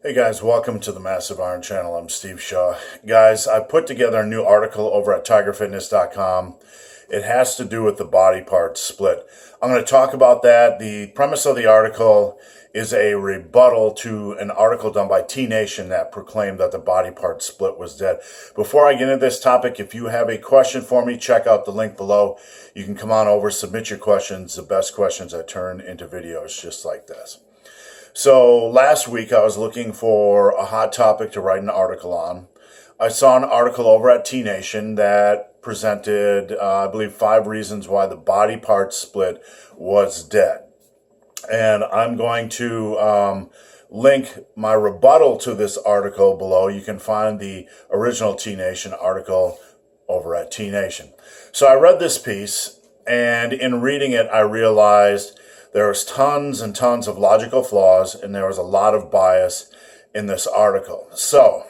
Hey guys, welcome to the Massive Iron Channel. I'm Steve Shaw. Guys, I put together a new article over at tigerfitness.com. It has to do with the body part split. I'm going to talk about that. The premise of the article is a rebuttal to an article done by T Nation that proclaimed that the body part split was dead. Before I get into this topic, if you have a question for me, check out the link below. You can come on over, submit your questions. The best questions I turn into videos just like this. So last week I was looking for a hot topic to write an article on. I saw an article over at T Nation that presented, I believe, 5 reasons why the body part split was dead. And I'm going to link my rebuttal to this article below. You can find the original T Nation article over at T Nation. So I read this piece, and in reading it, I realized there was tons and tons of logical flaws, and there was a lot of bias in this article. So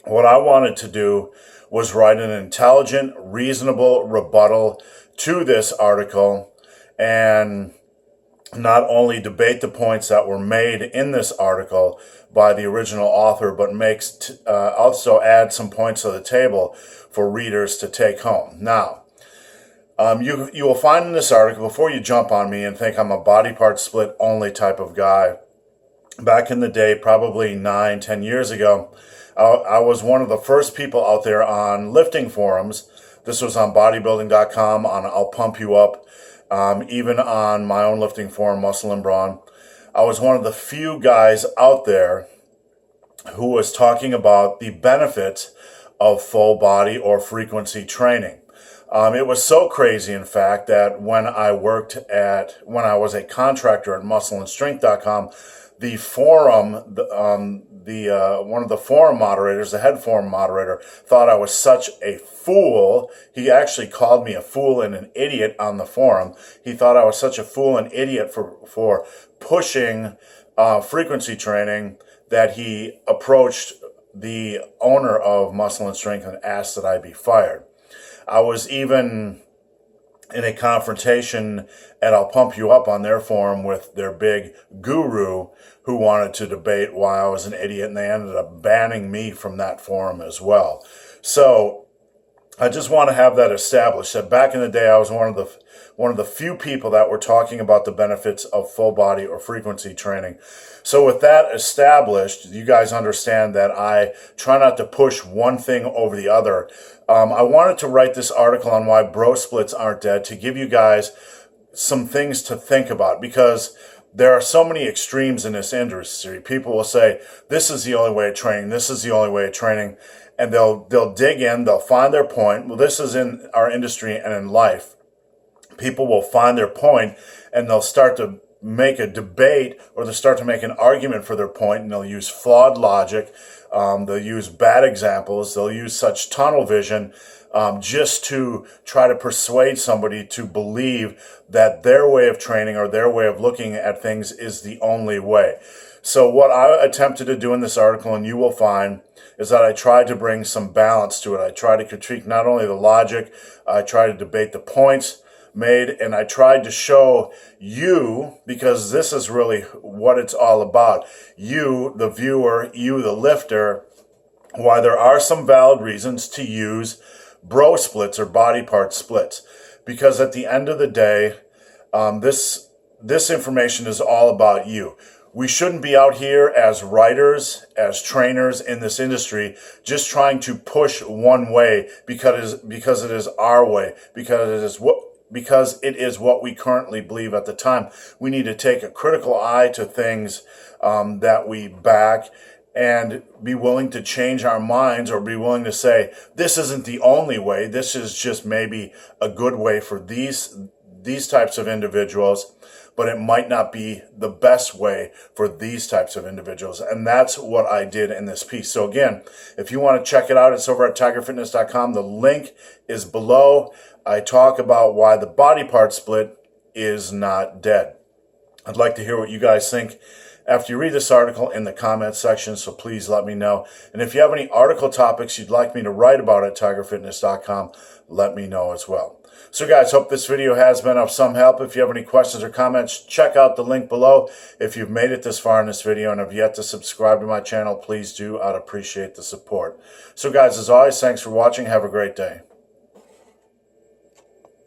what I wanted to do was write an intelligent, reasonable rebuttal to this article and not only debate the points that were made in this article by the original author, but also add some points to the table for readers to take home. Now, you will find in this article, before you jump on me and think I'm a body part split only type of guy, back in the day, probably 9-10 years ago, I was one of the first people out there on lifting forums. This was on bodybuilding.com, on I'll Pump You Up, even on my own lifting forum, Muscle and Brawn. I was one of the few guys out there who was talking about the benefits of full body or frequency training. It was so crazy, in fact, that when I was a contractor at muscleandstrength.com, the forum, one of the forum moderators, the head forum moderator, thought I was such a fool. He actually called me a fool and an idiot on the forum. He thought I was such a fool and idiot for pushing frequency training that he approached the owner of Muscle and Strength and asked that I be fired. I was even in a confrontation at I'll Pump You Up on their forum with their big guru who wanted to debate why I was an idiot, and they ended up banning me from that forum as well. So I just want to have that established, that back in the day I was one of the few people that were talking about the benefits of full body or frequency training. So with that established, you guys understand that I try not to push one thing over the other. I wanted to write this article on why bro splits aren't dead, to give you guys some things to think about, because there are so many extremes in this industry. People will say, this is the only way of training, this is the only way of training, and they'll dig in, they'll find their point. Well, this is in our industry and in life. People will find their point and they'll start to make a debate, or they'll start to make an argument for their point, and they'll use flawed logic. They'll use bad examples. They'll use such tunnel vision just to try to persuade somebody to believe that their way of training or their way of looking at things is the only way. So what I attempted to do in this article, and you will find, is that I tried to bring some balance to it. I tried to critique not only the logic, I tried to debate the points made, and I tried to show you, because this is really what it's all about, you, the viewer, you, the lifter, why there are some valid reasons to use bro splits or body part splits. Because at the end of the day, this information is all about you. We shouldn't be out here as writers, as trainers in this industry, just trying to push one way because it is our way, because it is what we currently believe at the time. We need to take a critical eye to things that we back, and be willing to change our minds, or be willing to say, this isn't the only way, this is just maybe a good way for these types of individuals, but it might not be the best way for these types of individuals. And that's what I did in this piece. So again, if you want to check it out, it's over at tigerfitness.com. The link is below. I talk about why the body part split is not dead. I'd like to hear what you guys think after you read this article in the comments section, so please let me know. And if you have any article topics you'd like me to write about at tigerfitness.com, let me know as well. So guys, hope this video has been of some help. If you have any questions or comments, check out the link below. If you've made it this far in this video and have yet to subscribe to my channel, please do. I'd appreciate the support. So guys, as always, thanks for watching. Have a great day.